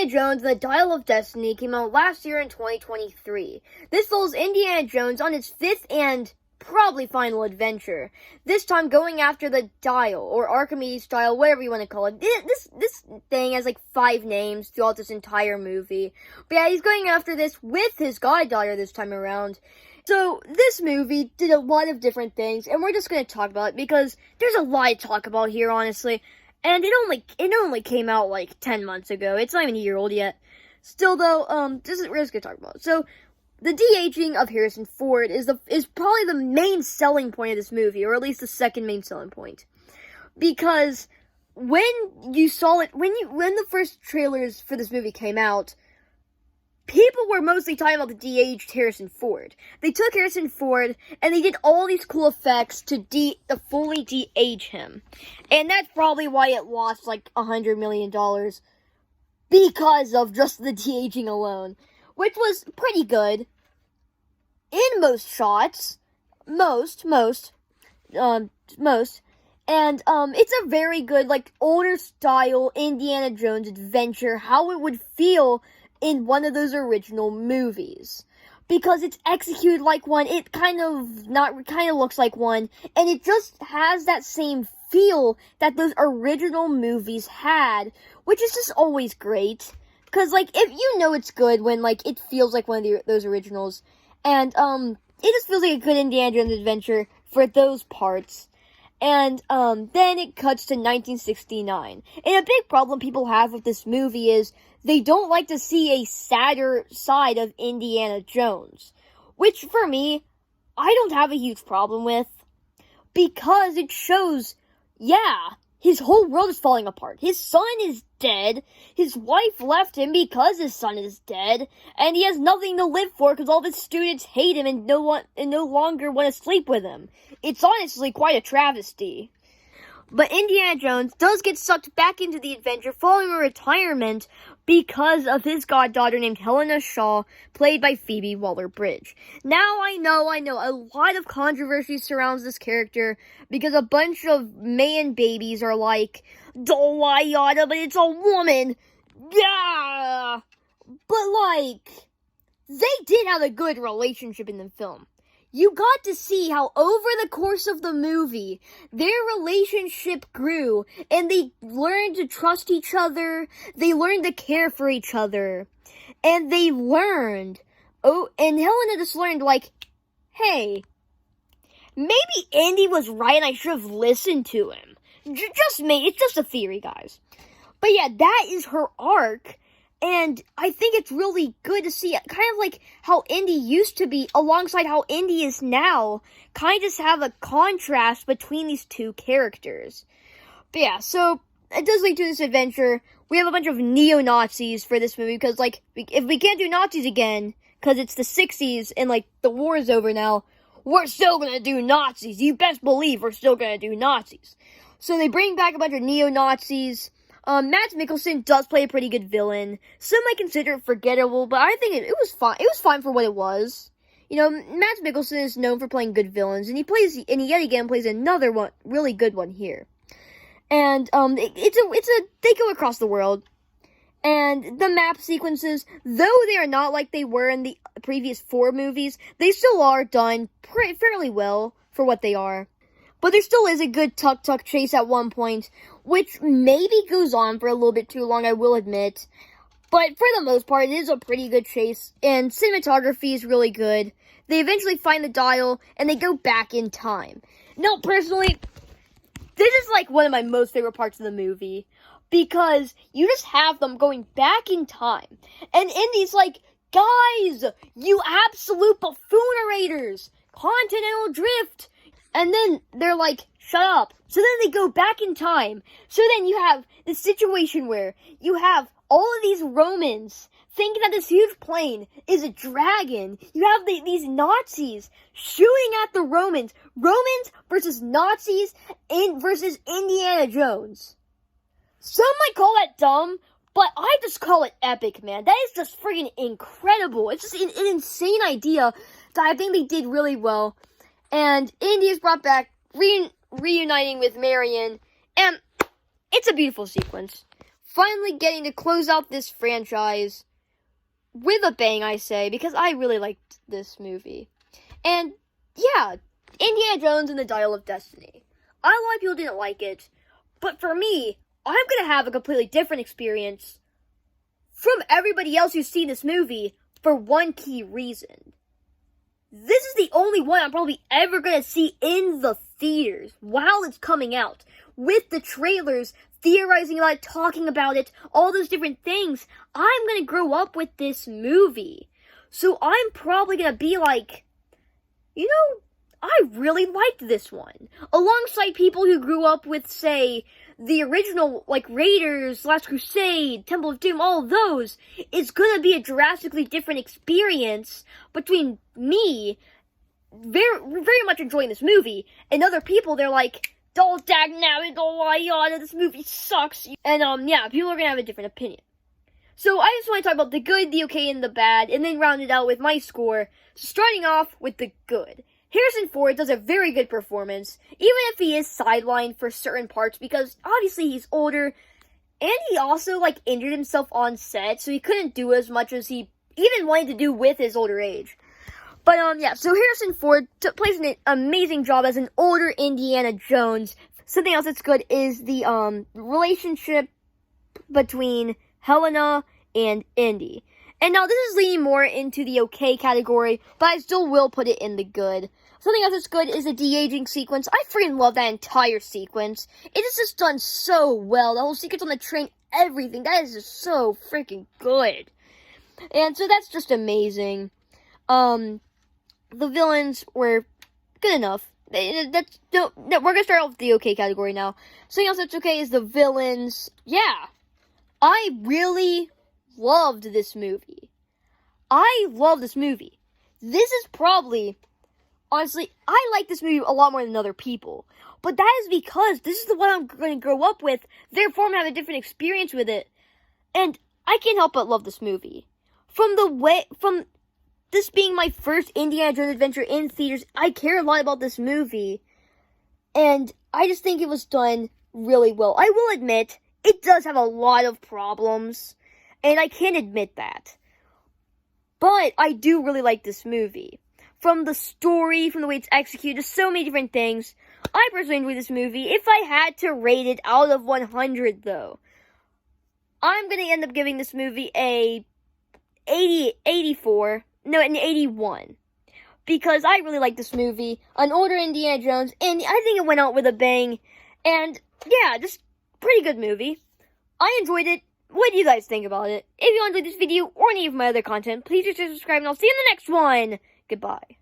Jones and the Dial of Destiny came out last year in 2023. This follows Indiana Jones on his fifth and probably final adventure. This time going after the Dial, or Archimedes Dial, whatever you want to call it. This thing has like 5 names throughout this entire movie. But yeah, he's going after this with his goddaughter this time around. So, this movie did a lot of different things, and we're just going to talk about it because there's a lot to talk about here, honestly. And it only came out like 10 months ago. It's not even a year old yet. Still though, we're just gonna talk about it. So, the de-aging of Harrison Ford is probably the main selling point of this movie, or at least the second main selling point. Because when you saw it, when the first trailers for this movie came out, people were mostly talking about the de-aged Harrison Ford. They took Harrison Ford and they did all these cool effects to fully de-age him. And that's probably why it lost like $100 million. Because of just the de-aging alone. Which was pretty good. In most shots. Most. And, it's a very good, like, older style Indiana Jones adventure. How it would feel in one of those original movies. Because it's executed like one, it kind of looks like one, and it just has that same feel that those original movies had, which is just always great. Because, like, if you know it's good when, like, it feels like one of those originals, and, it just feels like a good Indiana Jones adventure for those parts. And, then it cuts to 1969. And a big problem people have with this movie is they don't like to see a sadder side of Indiana Jones. Which, for me, I don't have a huge problem with. Because it shows, yeah, his whole world is falling apart. His son is dead. His wife left him because his son is dead. And he has nothing to live for because all of his students hate him and no longer want to sleep with him. It's honestly quite a travesty. But Indiana Jones does get sucked back into the adventure following a retirement because of his goddaughter named Helena Shaw, played by Phoebe Waller-Bridge. Now, I know, a lot of controversy surrounds this character because a bunch of man babies are like, "Don't lie, yada, but it's a woman." Yeah! But, like, they did have a good relationship in the film. You got to see how over the course of the movie, their relationship grew, and they learned to trust each other, they learned to care for each other, and they learned, and Helena just learned, like, hey, maybe Andy was right and I should have listened to him. It's just a theory, guys. But yeah, that is her arc. And I think it's really good to see it, kind of like how Indy used to be, alongside how Indy is now, kind of just have a contrast between these two characters. But yeah, so, it does lead to this adventure. We have a bunch of neo-Nazis for this movie, because, like, if we can't do Nazis again, because it's the 60s, and, like, the war is over now, we're still gonna do Nazis. You best believe we're still gonna do Nazis. So they bring back a bunch of neo-Nazis. Mads Mikkelsen does play a pretty good villain. Some might consider it forgettable, but I think it was fine. It was fine for what it was. You know, Mads Mikkelsen is known for playing good villains, and he yet again plays another one, really good one here. And, they go across the world. And the map sequences, though they are not like they were in the previous 4 movies, they still are done fairly well for what they are. But there still is a good tuk-tuk chase at one point, which maybe goes on for a little bit too long, I will admit. But for the most part, it is a pretty good chase, and cinematography is really good. They eventually find the dial, and they go back in time. Now, personally, this is like one of my most favorite parts of the movie, because you just have them going back in time. And Indy's like, guys, you absolute buffoonerators! Continental drift! And then they're like, shut up. So then they go back in time. So then you have this situation where you have all of these Romans thinking that this huge plane is a dragon. You have these Nazis shooting at the Romans. Romans versus Nazis versus Indiana Jones. Some might call that dumb, but I just call it epic, man. That is just freaking incredible. It's just an insane idea that I think they did really well. And Indy is brought back, reuniting with Marion, and it's a beautiful sequence. finally getting to close out this franchise with a bang, I say, because I really liked this movie. And yeah, Indiana Jones and the Dial of Destiny. A lot of people didn't like it, but for me, I'm gonna have a completely different experience from everybody else who's seen this movie for one key reason. This is the only one I'm probably ever gonna see in the theaters while it's coming out, with the trailers, theorizing about it, talking about it, all those different things. I'm gonna grow up with this movie. So I'm probably gonna be like, you know, I really liked this one. Alongside people who grew up with, say, the original, like, Raiders, Last Crusade, Temple of Doom, all of those, it's gonna be a drastically different experience between me, very much enjoying this movie, and other people, they're like, "Oh, dagnabbit, oh, yada, this movie sucks." And, yeah, people are gonna have a different opinion. So I just want to talk about the good, the okay, and the bad, and then round it out with my score. So starting off with the good. Harrison Ford does a very good performance, even if he is sidelined for certain parts, because obviously he's older, and he also, like, injured himself on set, so he couldn't do as much as he even wanted to do with his older age. But, yeah, so Harrison Ford plays an amazing job as an older Indiana Jones. Something else that's good is the, relationship between Helena and Indy. And now this is leaning more into the okay category, but I still will put it in the good. Something else that's good is the de-aging sequence. I freaking love that entire sequence. It is just done so well. The whole sequence on the train, everything. That is just so freaking good. And so that's just amazing. The villains were good enough. We're gonna start off with the okay category now. Something else that's okay is the villains. Yeah. I really loved this movie. I love this movie. This is probably, honestly, I like this movie a lot more than other people. But that is because this is the one I'm going to grow up with. Therefore, I'm going to have a different experience with it. And I can't help but love this movie. From this being my first Indiana Jones adventure in theaters, I care a lot about this movie. And I just think it was done really well. I will admit, it does have a lot of problems. And I can admit that. But I do really like this movie. From the story, from the way it's executed, so many different things. I personally enjoy this movie. If I had to rate it out of 100, though, I'm going to end up giving this movie an 81. Because I really like this movie. An older Indiana Jones, and I think it went out with a bang. And, yeah, just pretty good movie. I enjoyed it. What do you guys think about it? If you enjoyed this video or any of my other content, please subscribe and I'll see you in the next one. Goodbye.